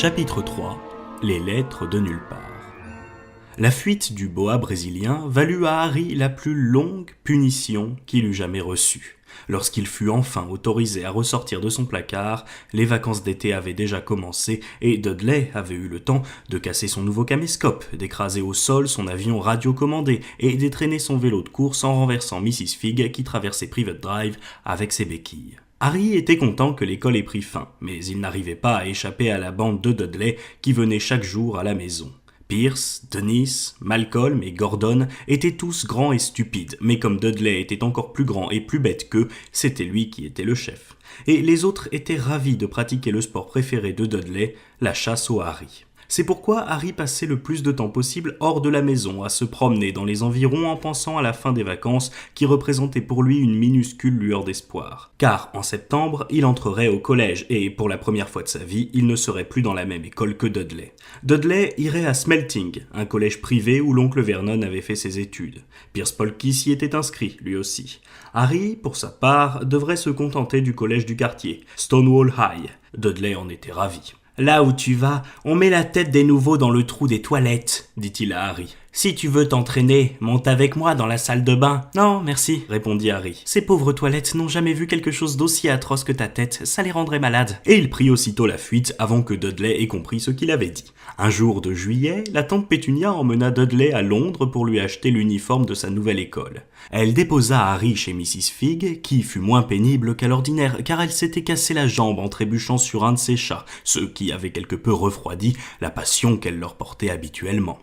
Chapitre 3 – Les lettres de nulle part. La fuite du boa brésilien valut à Harry la plus longue punition qu'il eût jamais reçue. Lorsqu'il fut enfin autorisé à ressortir de son placard, les vacances d'été avaient déjà commencé et Dudley avait eu le temps de casser son nouveau caméscope, d'écraser au sol son avion radiocommandé et d'étraîner son vélo de course en renversant Mrs. Figg qui traversait Private Drive avec ses béquilles. Harry était content que l'école ait pris fin, mais il n'arrivait pas à échapper à la bande de Dudley qui venait chaque jour à la maison. Pierce, Dennis, Malcolm et Gordon étaient tous grands et stupides, mais comme Dudley était encore plus grand et plus bête qu'eux, c'était lui qui était le chef. Et les autres étaient ravis de pratiquer le sport préféré de Dudley, la chasse au Harry. C'est pourquoi Harry passait le plus de temps possible hors de la maison, à se promener dans les environs en pensant à la fin des vacances qui représentait pour lui une minuscule lueur d'espoir. Car en septembre, il entrerait au collège et, pour la première fois de sa vie, il ne serait plus dans la même école que Dudley. Dudley irait à Smelting, un collège privé où l'oncle Vernon avait fait ses études. Pierce Polky s'y était inscrit, lui aussi. Harry, pour sa part, devrait se contenter du collège du quartier, Stonewall High. Dudley en était ravi. « Là où tu vas, on met la tête des nouveaux dans le trou des toilettes, » dit-il à Harry. « Si tu veux t'entraîner, monte avec moi dans la salle de bain. »« Non, merci, » répondit Harry. « Ces pauvres toilettes n'ont jamais vu quelque chose d'aussi atroce que ta tête, ça les rendrait malades. » Et il prit aussitôt la fuite avant que Dudley ait compris ce qu'il avait dit. Un jour de juillet, la tante Pétunia emmena Dudley à Londres pour lui acheter l'uniforme de sa nouvelle école. Elle déposa Harry chez Mrs. Figg, qui fut moins pénible qu'à l'ordinaire, car elle s'était cassé la jambe en trébuchant sur un de ses chats, ce qui avait quelque peu refroidi la passion qu'elle leur portait habituellement.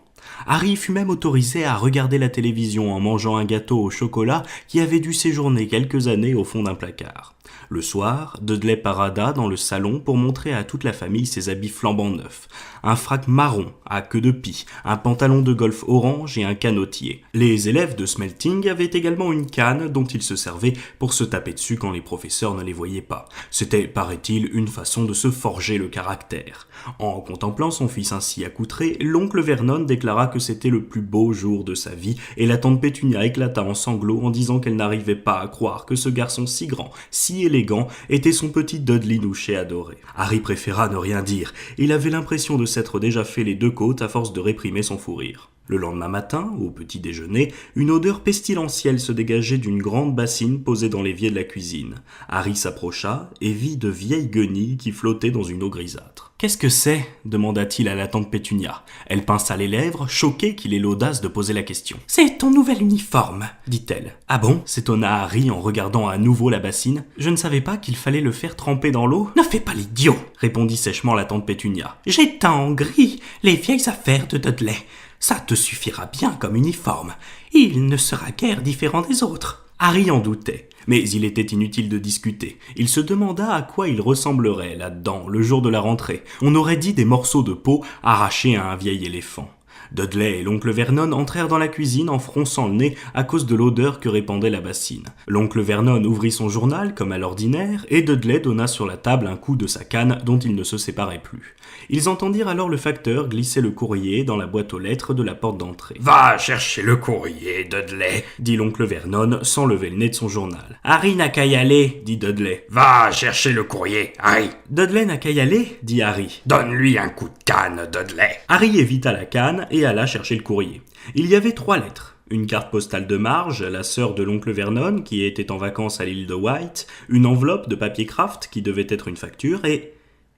Harry fut même autorisé à regarder la télévision en mangeant un gâteau au chocolat qui avait dû séjourner quelques années au fond d'un placard. Le soir, Dudley parada dans le salon pour montrer à toute la famille ses habits flambant neufs. Un frac marron à queue de pie, un pantalon de golf orange et un canotier. Les élèves de Smelting avaient également une canne dont ils se servaient pour se taper dessus quand les professeurs ne les voyaient pas. C'était, paraît-il, une façon de se forger le caractère. En contemplant son fils ainsi accoutré, l'oncle Vernon déclara que c'était le plus beau jour de sa vie et la tante Pétunia éclata en sanglots en disant qu'elle n'arrivait pas à croire que ce garçon si grand, si élégant, était son petit Dudley Nouchet adoré. Harry préféra ne rien dire. Il avait l'impression de s'être déjà fait les deux côtes à force de réprimer son fou rire. Le lendemain matin, au petit déjeuner, une odeur pestilentielle se dégageait d'une grande bassine posée dans l'évier de la cuisine. Harry s'approcha et vit de vieilles guenilles qui flottaient dans une eau grisâtre. « Qu'est-ce que c'est » demanda-t-il à la tante Pétunia. Elle pinça les lèvres, choquée qu'il ait l'audace de poser la question. « C'est ton nouvel uniforme, » dit-elle. « Ah bon » s'étonna Harry en regardant à nouveau la bassine. « Je ne savais pas qu'il fallait le faire tremper dans l'eau. »« Ne fais pas l'idiot » répondit sèchement la tante Pétunia. « J'ai teint en gris les vieilles affaires de Dudley. Ça te suffira bien comme uniforme. Il ne sera guère différent des autres. » Harry en doutait, mais il était inutile de discuter. Il se demanda à quoi il ressemblerait là-dedans, le jour de la rentrée. On aurait dit des morceaux de peau arrachés à un vieil éléphant. Dudley et l'oncle Vernon entrèrent dans la cuisine en fronçant le nez à cause de l'odeur que répandait la bassine. L'oncle Vernon ouvrit son journal comme à l'ordinaire et Dudley donna sur la table un coup de sa canne dont il ne se séparait plus. Ils entendirent alors le facteur glisser le courrier dans la boîte aux lettres de la porte d'entrée. « Va chercher le courrier, Dudley !» dit l'oncle Vernon sans lever le nez de son journal. « Harry n'a qu'à y aller !» dit Dudley. « Va chercher le courrier, Harry !»« Dudley n'a qu'à y aller !» dit Harry. « Donne-lui un coup de canne, Dudley !» Harry évita la canne et alla chercher le courrier. Il y avait 3 lettres. Une carte postale de Marge, la sœur de l'oncle Vernon, qui était en vacances à l'île de Wight, une enveloppe de papier craft qui devait être une facture, et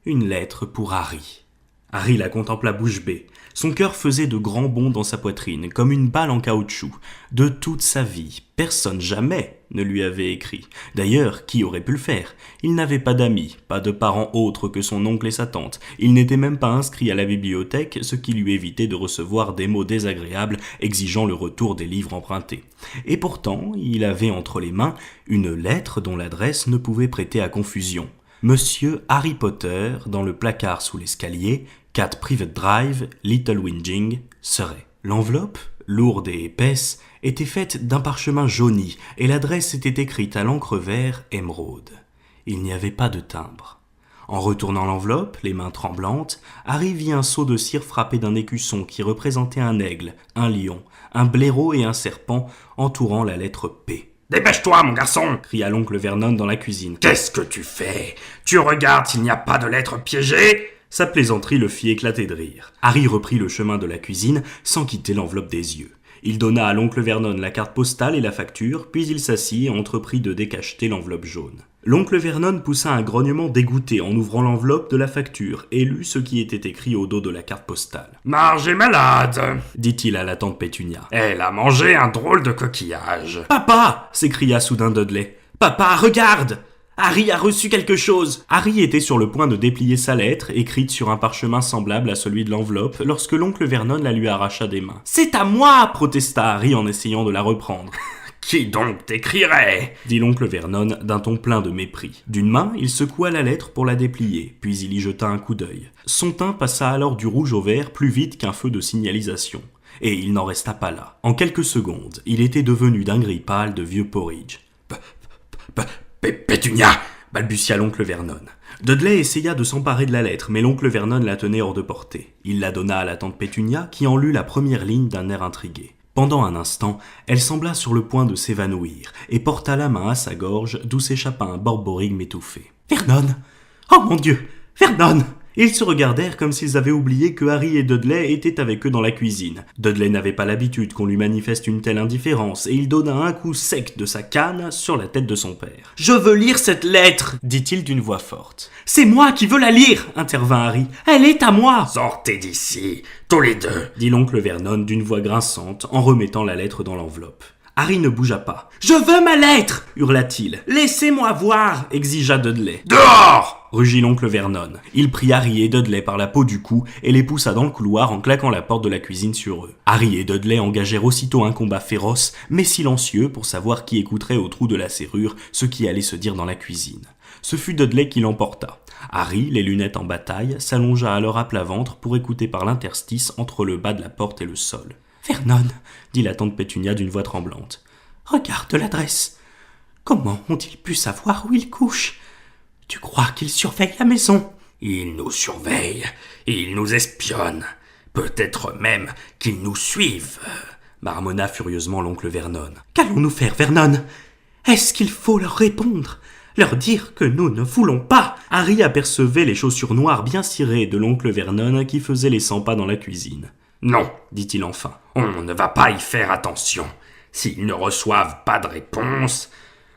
une lettre pour Harry. Harry la contempla bouche bée. Son cœur faisait de grands bonds dans sa poitrine, comme une balle en caoutchouc. De toute sa vie, personne jamais ne lui avait écrit. D'ailleurs, qui aurait pu le faire ? Il n'avait pas d'amis, pas de parents autres que son oncle et sa tante. Il n'était même pas inscrit à la bibliothèque, ce qui lui évitait de recevoir des mots désagréables exigeant le retour des livres empruntés. Et pourtant, il avait entre les mains une lettre dont l'adresse ne pouvait prêter à confusion. Monsieur Harry Potter, dans le placard sous l'escalier, 4 Private Drive, Little Whinging, Surrey. L'enveloppe, lourde et épaisse, était faite d'un parchemin jauni et l'adresse était écrite à l'encre vert émeraude. Il n'y avait pas de timbre. En retournant l'enveloppe, les mains tremblantes, Harry vit un seau de cire frappé d'un écusson qui représentait un aigle, un lion, un blaireau et un serpent entourant la lettre P. « Dépêche-toi, mon garçon !» cria l'oncle Vernon dans la cuisine. « Qu'est-ce que tu fais ? Tu regardes s'il n'y a pas de lettre piégée ? Sa plaisanterie le fit éclater de rire. Harry reprit le chemin de la cuisine sans quitter l'enveloppe des yeux. Il donna à l'oncle Vernon la carte postale et la facture, puis il s'assit et entreprit de décacheter l'enveloppe jaune. L'oncle Vernon poussa un grognement dégoûté en ouvrant l'enveloppe de la facture et lut ce qui était écrit au dos de la carte postale. « Marge est malade !» dit-il à la tante Pétunia. « Elle a mangé un drôle de coquillage. »« Papa !» s'écria soudain Dudley. « Papa, regarde ! Harry a reçu quelque chose !» Harry était sur le point de déplier sa lettre, écrite sur un parchemin semblable à celui de l'enveloppe, lorsque l'oncle Vernon la lui arracha des mains. « C'est à moi !» protesta Harry en essayant de la reprendre. « Qui donc t'écrirait ?» dit l'oncle Vernon d'un ton plein de mépris. D'une main, il secoua la lettre pour la déplier, puis il y jeta un coup d'œil. Son teint passa alors du rouge au vert plus vite qu'un feu de signalisation. Et il n'en resta pas là. En quelques secondes, il était devenu d'un gris pâle de vieux porridge. Pétunia !» balbutia l'oncle Vernon. Dudley essaya de s'emparer de la lettre, mais l'oncle Vernon la tenait hors de portée. Il la donna à la tante Pétunia, qui en lut la première ligne d'un air intrigué. Pendant un instant, elle sembla sur le point de s'évanouir, et porta la main à sa gorge, d'où s'échappa un borborigme étouffé. « Vernon ! Oh mon Dieu ! Vernon !» Ils se regardèrent comme s'ils avaient oublié que Harry et Dudley étaient avec eux dans la cuisine. Dudley n'avait pas l'habitude qu'on lui manifeste une telle indifférence, et il donna un coup sec de sa canne sur la tête de son père. « Je veux lire cette lettre !» dit-il d'une voix forte. « C'est moi qui veux la lire !» intervint Harry. « Elle est à moi !»« Sortez d'ici, tous les deux !» dit l'oncle Vernon d'une voix grinçante en remettant la lettre dans l'enveloppe. Harry ne bougea pas. « Je veux ma lettre !» hurla-t-il. « Laissez-moi voir !» exigea Dudley. « Dehors !» rugit l'oncle Vernon. Il prit Harry et Dudley par la peau du cou et les poussa dans le couloir en claquant la porte de la cuisine sur eux. Harry et Dudley engagèrent aussitôt un combat féroce, mais silencieux pour savoir qui écouterait au trou de la serrure ce qui allait se dire dans la cuisine. Ce fut Dudley qui l'emporta. Harry, les lunettes en bataille, s'allongea alors à plat ventre pour écouter par l'interstice entre le bas de la porte et le sol. « Vernon, dit la tante Pétunia d'une voix tremblante, regarde l'adresse. Comment ont-ils pu savoir où il couche ? Tu crois qu'ils surveillent la maison ? Ils nous surveillent, ils nous espionnent. Peut-être même qu'ils nous suivent, marmonna furieusement l'oncle Vernon. Qu'allons-nous faire, Vernon ? Est-ce qu'il faut leur répondre ? Leur dire que nous ne voulons pas ?» Harry apercevait les chaussures noires bien cirées de l'oncle Vernon qui faisait les 100 pas dans la cuisine. « Non, dit-il enfin. On ne va pas y faire attention. S'ils ne reçoivent pas de réponse,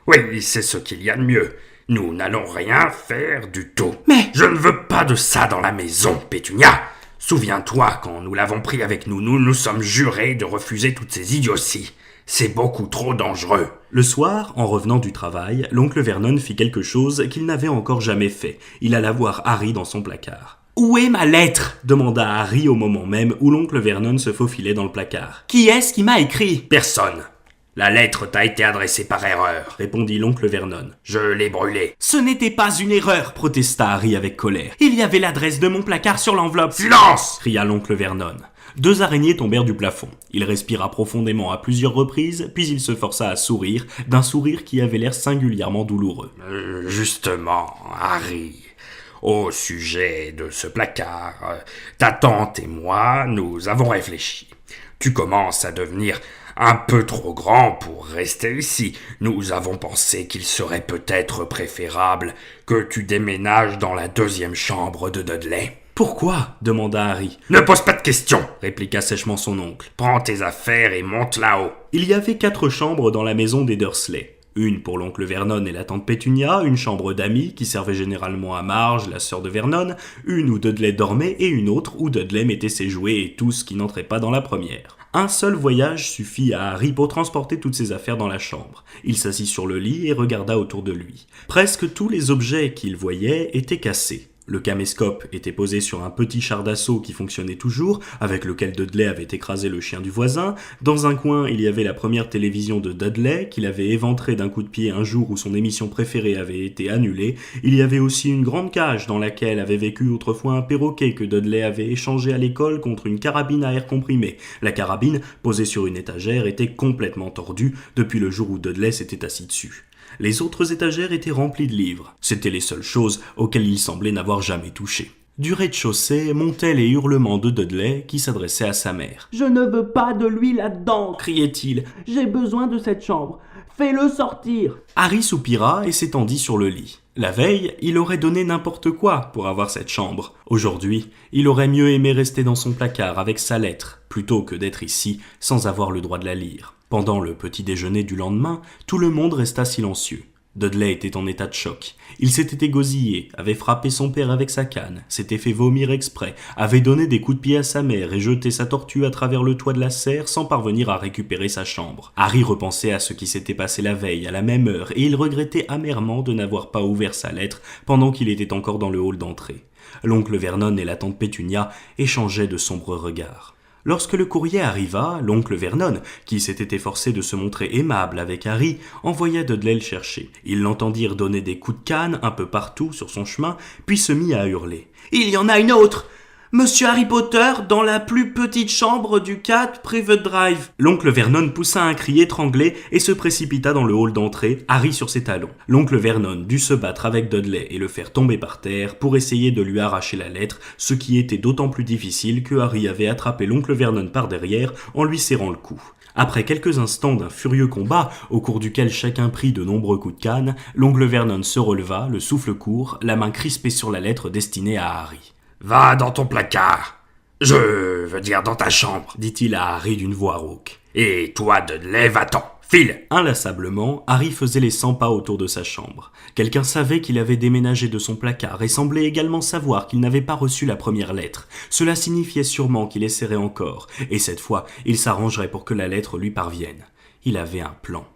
oui, c'est ce qu'il y a de mieux. Nous n'allons rien faire du tout. Mais je ne veux pas de ça dans la maison, Pétunia. Souviens-toi, quand nous l'avons pris avec nous, nous nous sommes jurés de refuser toutes ces idioties. C'est beaucoup trop dangereux. » Le soir, en revenant du travail, l'oncle Vernon fit quelque chose qu'il n'avait encore jamais fait. Il alla voir Harry dans son placard. « Où est ma lettre ?» demanda Harry au moment même où l'oncle Vernon se faufilait dans le placard. « Qui est-ce qui m'a écrit ?»« Personne. La lettre t'a été adressée par erreur, » répondit l'oncle Vernon. « Je l'ai brûlée. »« Ce n'était pas une erreur !» protesta Harry avec colère. « Il y avait l'adresse de mon placard sur l'enveloppe. »« Silence !» cria l'oncle Vernon. 2 araignées tombèrent du plafond. Il respira profondément à plusieurs reprises, puis il se força à sourire, d'un sourire qui avait l'air singulièrement douloureux. « Justement, Harry, au sujet de ce placard, ta tante et moi, nous avons réfléchi. Tu commences à devenir un peu trop grand pour rester ici. Nous avons pensé qu'il serait peut-être préférable que tu déménages dans la 2e chambre de Dudley. »« Pourquoi ?» demanda Harry. « Ne pose pas de questions !» répliqua sèchement son oncle. « Prends tes affaires et monte là-haut. » Il y avait 4 chambres dans la maison des Dursley. Une pour l'oncle Vernon et la tante Pétunia, une chambre d'amis qui servait généralement à Marge, la sœur de Vernon, une où Dudley dormait et une autre où Dudley mettait ses jouets et tout ce qui n'entrait pas dans la première. Un seul voyage suffit à Harry pour transporter toutes ses affaires dans la chambre. Il s'assit sur le lit et regarda autour de lui. Presque tous les objets qu'il voyait étaient cassés. Le caméscope était posé sur un petit char d'assaut qui fonctionnait toujours, avec lequel Dudley avait écrasé le chien du voisin. Dans un coin, il y avait la première télévision de Dudley, qu'il avait éventrée d'un coup de pied un jour où son émission préférée avait été annulée. Il y avait aussi une grande cage dans laquelle avait vécu autrefois un perroquet que Dudley avait échangé à l'école contre une carabine à air comprimé. La carabine, posée sur une étagère, était complètement tordue depuis le jour où Dudley s'était assis dessus. Les autres étagères étaient remplies de livres. C'étaient les seules choses auxquelles il semblait n'avoir jamais touché. Du rez-de-chaussée montaient les hurlements de Dudley qui s'adressait à sa mère. « Je ne veux pas de lui là-dedans !» criait-il. « J'ai besoin de cette chambre. Fais-le sortir !» Harry soupira et s'étendit sur le lit. La veille, il aurait donné n'importe quoi pour avoir cette chambre. Aujourd'hui, il aurait mieux aimé rester dans son placard avec sa lettre, plutôt que d'être ici sans avoir le droit de la lire. Pendant le petit déjeuner du lendemain, tout le monde resta silencieux. Dudley était en état de choc. Il s'était égosillé, avait frappé son père avec sa canne, s'était fait vomir exprès, avait donné des coups de pied à sa mère et jeté sa tortue à travers le toit de la serre sans parvenir à récupérer sa chambre. Harry repensait à ce qui s'était passé la veille à la même heure et il regrettait amèrement de n'avoir pas ouvert sa lettre pendant qu'il était encore dans le hall d'entrée. L'oncle Vernon et la tante Pétunia échangeaient de sombres regards. Lorsque le courrier arriva, l'oncle Vernon, qui s'était efforcé de se montrer aimable avec Harry, envoya Dudley le chercher. Ils l'entendirent donner des coups de canne un peu partout sur son chemin, puis se mit à hurler. « Il y en a une autre ! Monsieur Harry Potter dans la plus petite chambre du 4 Private Drive !» L'oncle Vernon poussa un cri étranglé et se précipita dans le hall d'entrée, Harry sur ses talons. L'oncle Vernon dut se battre avec Dudley et le faire tomber par terre pour essayer de lui arracher la lettre, ce qui était d'autant plus difficile que Harry avait attrapé l'oncle Vernon par derrière en lui serrant le cou. Après quelques instants d'un furieux combat, au cours duquel chacun prit de nombreux coups de canne, l'oncle Vernon se releva, le souffle court, la main crispée sur la lettre destinée à Harry. « Va dans ton placard. Je veux dire dans ta chambre. » dit-il à Harry d'une voix rauque. « Et toi, Dudley, va-t'en. File !» Inlassablement, Harry faisait les 100 pas autour de sa chambre. Quelqu'un savait qu'il avait déménagé de son placard et semblait également savoir qu'il n'avait pas reçu la première lettre. Cela signifiait sûrement qu'il essaierait encore, et cette fois, il s'arrangerait pour que la lettre lui parvienne. Il avait un plan.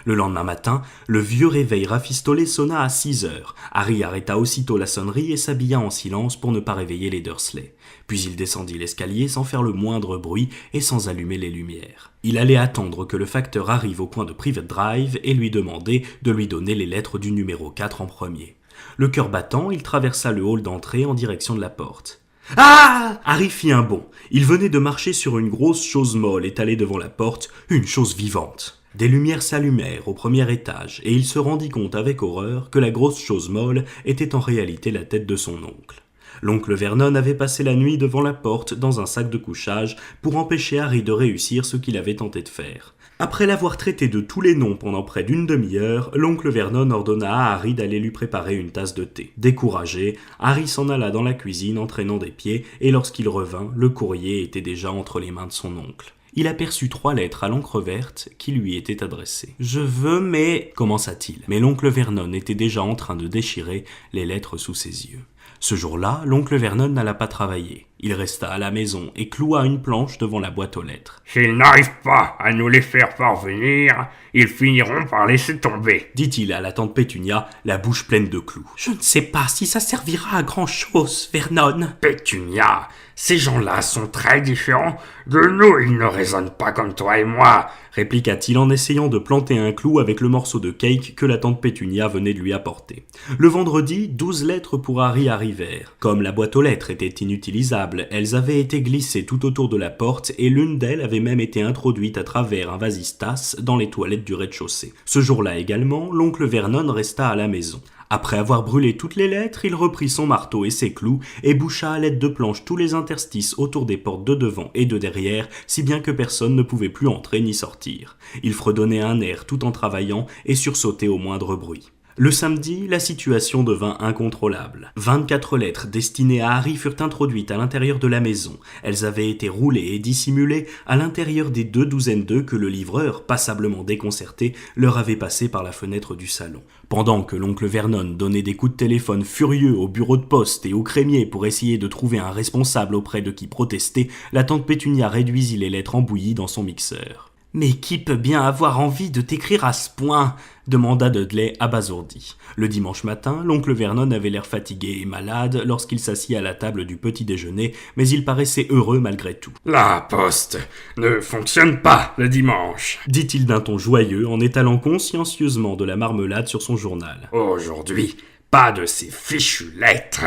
Le lendemain matin, le vieux réveil rafistolé sonna à 6 heures. Harry arrêta aussitôt la sonnerie et s'habilla en silence pour ne pas réveiller les Dursley. Puis il descendit l'escalier sans faire le moindre bruit et sans allumer les lumières. Il allait attendre que le facteur arrive au coin de Private Drive et lui demander de lui donner les lettres du numéro 4 en premier. Le cœur battant, il traversa le hall d'entrée en direction de la porte. « Ah !» Harry fit un bond. Il venait de marcher sur une grosse chose molle étalée devant la porte, une chose vivante. Des lumières s'allumèrent au premier étage et il se rendit compte avec horreur que la grosse chose molle était en réalité la tête de son oncle. L'oncle Vernon avait passé la nuit devant la porte dans un sac de couchage pour empêcher Harry de réussir ce qu'il avait tenté de faire. Après l'avoir traité de tous les noms pendant près d'une demi-heure, l'oncle Vernon ordonna à Harry d'aller lui préparer une tasse de thé. Découragé, Harry s'en alla dans la cuisine en traînant des pieds et lorsqu'il revint, le courrier était déjà entre les mains de son oncle. Il aperçut 3 lettres à l'encre verte qui lui étaient adressées. « Je veux, mais... » commença-t-il. Mais l'oncle Vernon était déjà en train de déchirer les lettres sous ses yeux. Ce jour-là, l'oncle Vernon n'alla pas travailler. Il resta à la maison et cloua une planche devant la boîte aux lettres. « S'ils n'arrivent pas à nous les faire parvenir, ils finiront par laisser tomber, » dit-il à la tante Pétunia, la bouche pleine de clous. « Je ne sais pas si ça servira à grand-chose, Vernon. » « Pétunia, ces gens-là sont très différents de nous, ils ne raisonnent pas comme toi et moi, » répliqua-t-il en essayant de planter un clou avec le morceau de cake que la tante Pétunia venait de lui apporter. Le vendredi, 12 lettres pour Harry arrivèrent. Comme la boîte aux lettres était inutilisable, elles avaient été glissées tout autour de la porte et l'une d'elles avait même été introduite à travers un vasistas dans les toilettes du rez-de-chaussée. Ce jour-là également, l'oncle Vernon resta à la maison. Après avoir brûlé toutes les lettres, il reprit son marteau et ses clous et boucha à l'aide de planches tous les interstices autour des portes de devant et de derrière, si bien que personne ne pouvait plus entrer ni sortir. Il fredonnait un air tout en travaillant et sursautait au moindre bruit. Le samedi, la situation devint incontrôlable. 24 lettres destinées à Harry furent introduites à l'intérieur de la maison. Elles avaient été roulées et dissimulées à l'intérieur des 2 douzaines d'œufs que le livreur, passablement déconcerté, leur avait passés par la fenêtre du salon. Pendant que l'oncle Vernon donnait des coups de téléphone furieux au bureau de poste et au crémier pour essayer de trouver un responsable auprès de qui protester, la tante Pétunia réduisit les lettres en bouillie dans son mixeur. « Mais qui peut bien avoir envie de t'écrire à ce point ?» demanda Dudley abasourdi. Le dimanche matin, l'oncle Vernon avait l'air fatigué et malade lorsqu'il s'assit à la table du petit déjeuner, mais il paraissait heureux malgré tout. « La poste ne fonctionne pas le dimanche, » dit-il d'un ton joyeux en étalant consciencieusement de la marmelade sur son journal. « Aujourd'hui, pas de ces fichues lettres !»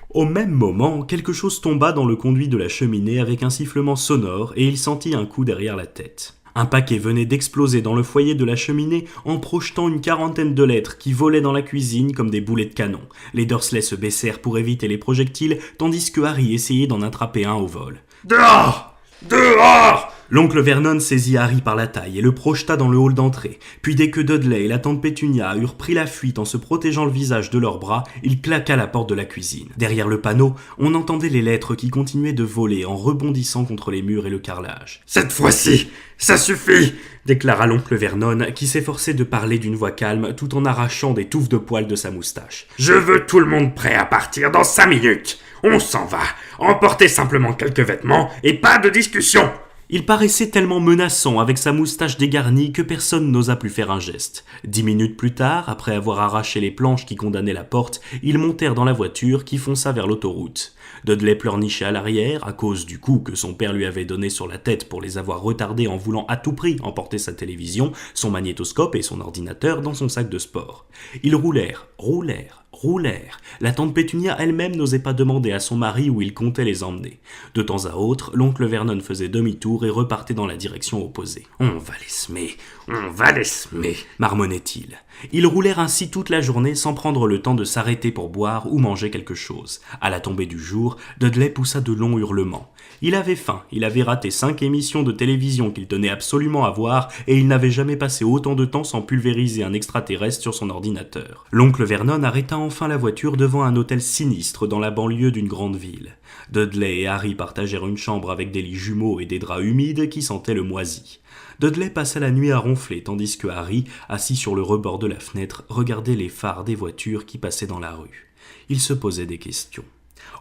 Au même moment, quelque chose tomba dans le conduit de la cheminée avec un sifflement sonore et il sentit un coup derrière la tête. Un paquet venait d'exploser dans le foyer de la cheminée en projetant une quarantaine de lettres qui volaient dans la cuisine comme des boulets de canon. Les Dursley se baissèrent pour éviter les projectiles, tandis que Harry essayait d'en attraper un au vol. « Dehors ! Dehors !» L'oncle Vernon saisit Harry par la taille et le projeta dans le hall d'entrée. Puis dès que Dudley et la tante Pétunia eurent pris la fuite en se protégeant le visage de leurs bras, il claqua la porte de la cuisine. Derrière le panneau, on entendait les lettres qui continuaient de voler en rebondissant contre les murs et le carrelage. « Cette fois-ci, ça suffit !» déclara l'oncle Vernon, qui s'efforçait de parler d'une voix calme tout en arrachant des touffes de poils de sa moustache. « Je veux tout le monde prêt à partir dans 5 minutes. On s'en va. Emportez simplement quelques vêtements et pas de discussion. » Il paraissait tellement menaçant avec sa moustache dégarnie que personne n'osa plus faire un geste. 10 minutes plus tard, après avoir arraché les planches qui condamnaient la porte, ils montèrent dans la voiture qui fonça vers l'autoroute. Dudley pleurnichait à l'arrière à cause du coup que son père lui avait donné sur la tête pour les avoir retardés en voulant à tout prix emporter sa télévision, son magnétoscope et son ordinateur dans son sac de sport. Ils roulèrent. La tante Pétunia elle-même n'osait pas demander à son mari où il comptait les emmener. De temps à autre, l'oncle Vernon faisait demi-tour et repartait dans la direction opposée. « On va les semer, » marmonnait-il. Ils roulèrent ainsi toute la journée sans prendre le temps de s'arrêter pour boire ou manger quelque chose. À la tombée du jour, Dudley poussa de longs hurlements. Il avait faim, il avait raté 5 émissions de télévision qu'il tenait absolument à voir et il n'avait jamais passé autant de temps sans pulvériser un extraterrestre sur son ordinateur. L'oncle Vernon arrêta enfin la voiture devant un hôtel sinistre dans la banlieue d'une grande ville. Dudley et Harry partagèrent une chambre avec des lits jumeaux et des draps humides qui sentaient le moisi. Dudley passa la nuit à ronfler tandis que Harry, assis sur le rebord de la fenêtre, regardait les phares des voitures qui passaient dans la rue. Il se posait des questions.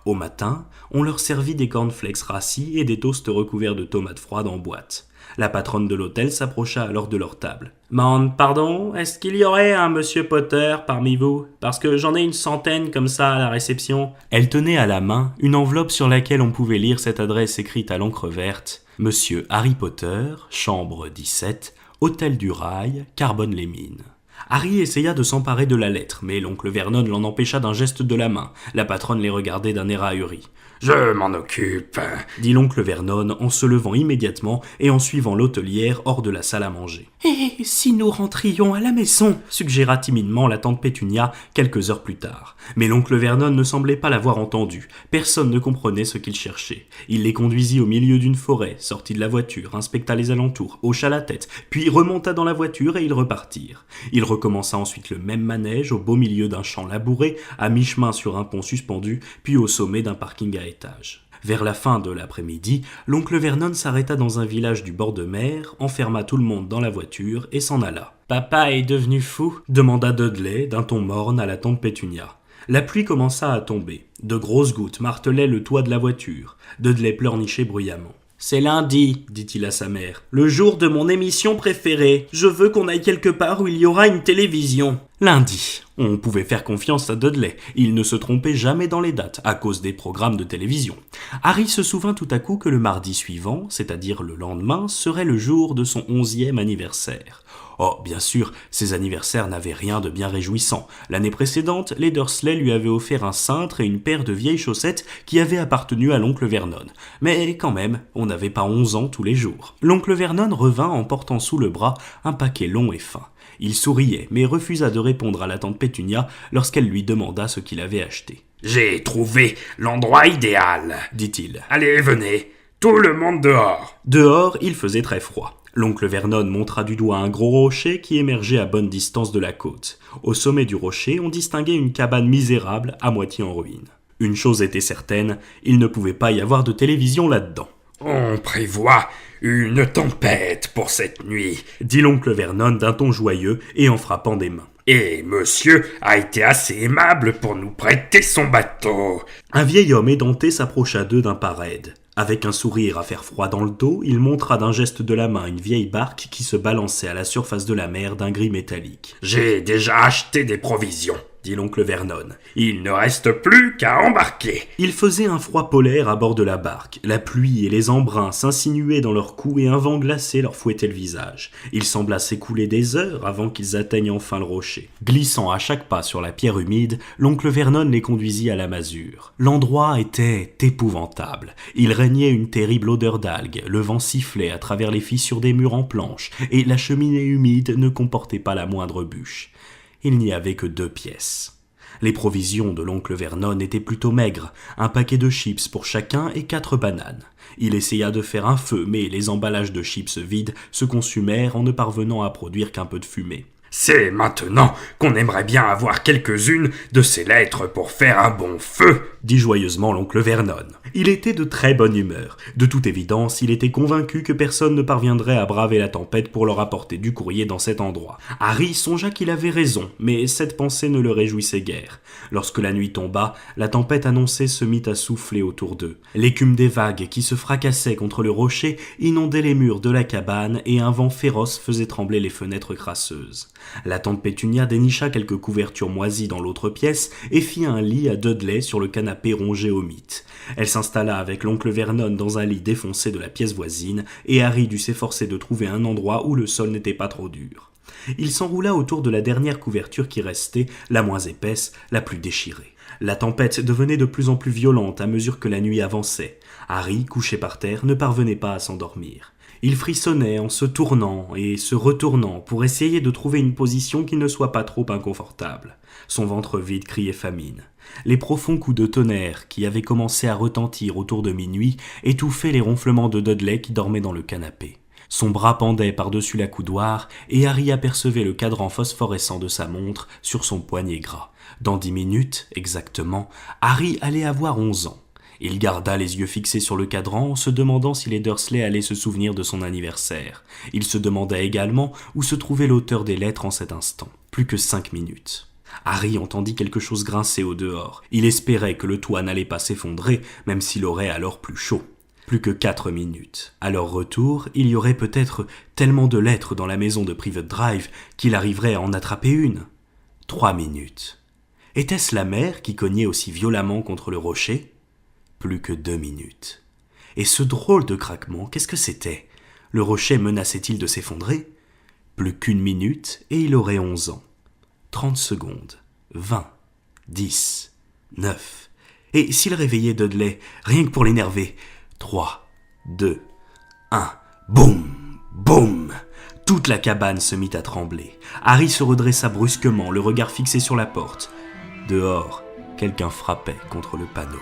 Au matin, on leur servit des cornflakes rassis et des toasts recouverts de tomates froides en boîte. La patronne de l'hôtel s'approcha alors de leur table. « Pardon, est-ce qu'il y aurait un monsieur Potter parmi vous? Parce que j'en ai une centaine comme ça à la réception. » Elle tenait à la main une enveloppe sur laquelle on pouvait lire cette adresse écrite à l'encre verte. « Monsieur Harry Potter, chambre 17, Hôtel du Rail, Carbone-les-Mines. » Harry essaya de s'emparer de la lettre, mais l'oncle Vernon l'en empêcha d'un geste de la main. La patronne les regardait d'un air ahuri. « Je m'en occupe, » dit l'oncle Vernon en se levant immédiatement et en suivant l'hôtelière hors de la salle à manger. « Et si nous rentrions à la maison ?» suggéra timidement la tante Pétunia quelques heures plus tard. Mais l'oncle Vernon ne semblait pas l'avoir entendu. Personne ne comprenait ce qu'il cherchait. Il les conduisit au milieu d'une forêt, sortit de la voiture, inspecta les alentours, hocha la tête, puis remonta dans la voiture et ils repartirent. Il recommença ensuite le même manège au beau milieu d'un champ labouré, à mi-chemin sur un pont suspendu, puis au sommet d'un parking à étages. Vers la fin de l'après-midi, l'oncle Vernon s'arrêta dans un village du bord de mer, enferma tout le monde dans la voiture et s'en alla. « Papa est devenu fou ?» demanda Dudley d'un ton morne à la tante Pétunia. La pluie commença à tomber. De grosses gouttes martelaient le toit de la voiture. Dudley pleurnichait bruyamment. « C'est lundi, dit-il à sa mère. Le jour de mon émission préférée. Je veux qu'on aille quelque part où il y aura une télévision. » Lundi. On pouvait faire confiance à Dudley. Il ne se trompait jamais dans les dates, à cause des programmes de télévision. Harry se souvint tout à coup que le mardi suivant, c'est-à-dire le lendemain, serait le jour de son 11e anniversaire. Oh, bien sûr, ces anniversaires n'avaient rien de bien réjouissant. L'année précédente, les Dursley lui avaient offert un cintre et une paire de vieilles chaussettes qui avaient appartenu à l'oncle Vernon. Mais quand même, on n'avait pas 11 ans tous les jours. L'oncle Vernon revint en portant sous le bras un paquet long et fin. Il souriait, mais refusa de répondre à la tante Pétunia lorsqu'elle lui demanda ce qu'il avait acheté. « J'ai trouvé l'endroit idéal, » dit-il. « Allez, venez, tout le monde dehors. » Dehors, il faisait très froid. L'oncle Vernon montra du doigt un gros rocher qui émergeait à bonne distance de la côte. Au sommet du rocher, on distinguait une cabane misérable à moitié en ruine. Une chose était certaine, il ne pouvait pas y avoir de télévision là-dedans. « On prévoit une tempête pour cette nuit, » dit l'oncle Vernon d'un ton joyeux et en frappant des mains. « Et monsieur a été assez aimable pour nous prêter son bateau. » Un vieil homme édenté s'approcha d'eux d'un pas raide. Avec un sourire à faire froid dans le dos, il montra d'un geste de la main une vieille barque qui se balançait à la surface de la mer d'un gris métallique. « J'ai déjà acheté des provisions. » dit l'oncle Vernon. Il ne reste plus qu'à embarquer. Il faisait un froid polaire à bord de la barque. La pluie et les embruns s'insinuaient dans leurs cous et un vent glacé leur fouettait le visage. Il sembla s'écouler des heures avant qu'ils atteignent enfin le rocher. Glissant à chaque pas sur la pierre humide, l'oncle Vernon les conduisit à la masure. L'endroit était épouvantable. Il régnait une terrible odeur d'algues, le vent sifflait à travers les fissures des murs en planches, et la cheminée humide ne comportait pas la moindre bûche. Il n'y avait que 2 pièces. Les provisions de l'oncle Vernon étaient plutôt maigres, un paquet de chips pour chacun et 4 bananes. Il essaya de faire un feu, mais les emballages de chips vides se consumèrent en ne parvenant à produire qu'un peu de fumée. C'est maintenant qu'on aimerait bien avoir quelques-unes de ces lettres pour faire un bon feu, dit joyeusement l'oncle Vernon. Il était de très bonne humeur. De toute évidence, il était convaincu que personne ne parviendrait à braver la tempête pour leur apporter du courrier dans cet endroit. Harry songea qu'il avait raison, mais cette pensée ne le réjouissait guère. Lorsque la nuit tomba, la tempête annoncée se mit à souffler autour d'eux. L'écume des vagues qui se fracassaient contre le rocher inondait les murs de la cabane et un vent féroce faisait trembler les fenêtres crasseuses. La tante Pétunia dénicha quelques couvertures moisies dans l'autre pièce et fit un lit à Dudley sur le canapé rongé au mithe. Elle s'installa avec l'oncle Vernon dans un lit défoncé de la pièce voisine et Harry dut s'efforcer de trouver un endroit où le sol n'était pas trop dur. Il s'enroula autour de la dernière couverture qui restait, la moins épaisse, la plus déchirée. La tempête devenait de plus en plus violente à mesure que la nuit avançait. Harry, couché par terre, ne parvenait pas à s'endormir. Il frissonnait en se tournant et se retournant pour essayer de trouver une position qui ne soit pas trop inconfortable. Son ventre vide criait famine. Les profonds coups de tonnerre qui avaient commencé à retentir autour de minuit étouffaient les ronflements de Dudley qui dormait dans le canapé. Son bras pendait par-dessus la coudoir et Harry apercevait le cadran phosphorescent de sa montre sur son poignet gras. Dans 10 minutes, exactement, Harry allait avoir 11 ans. Il garda les yeux fixés sur le cadran en se demandant si les Dursley allaient se souvenir de son anniversaire. Il se demanda également où se trouvait l'auteur des lettres en cet instant. Plus que 5 minutes. Harry entendit quelque chose grincer au dehors. Il espérait que le toit n'allait pas s'effondrer, même s'il aurait alors plus chaud. Plus que 4 minutes. À leur retour, il y aurait peut-être tellement de lettres dans la maison de Privet Drive qu'il arriverait à en attraper une. 3 minutes. Était-ce la mer qui cognait aussi violemment contre le rocher ? Plus que 2 minutes. Et ce drôle de craquement, qu'est-ce que c'était ? Le rocher menaçait-il de s'effondrer ? Plus qu'1 minute et il aurait 11 ans. 30 secondes. 20. 10. 9. Et s'il réveillait Dudley, rien que pour l'énerver ? 3, 2, 1. Boum, boum. Toute la cabane se mit à trembler. Harry se redressa brusquement, le regard fixé sur la porte. Dehors, quelqu'un frappait contre le panneau.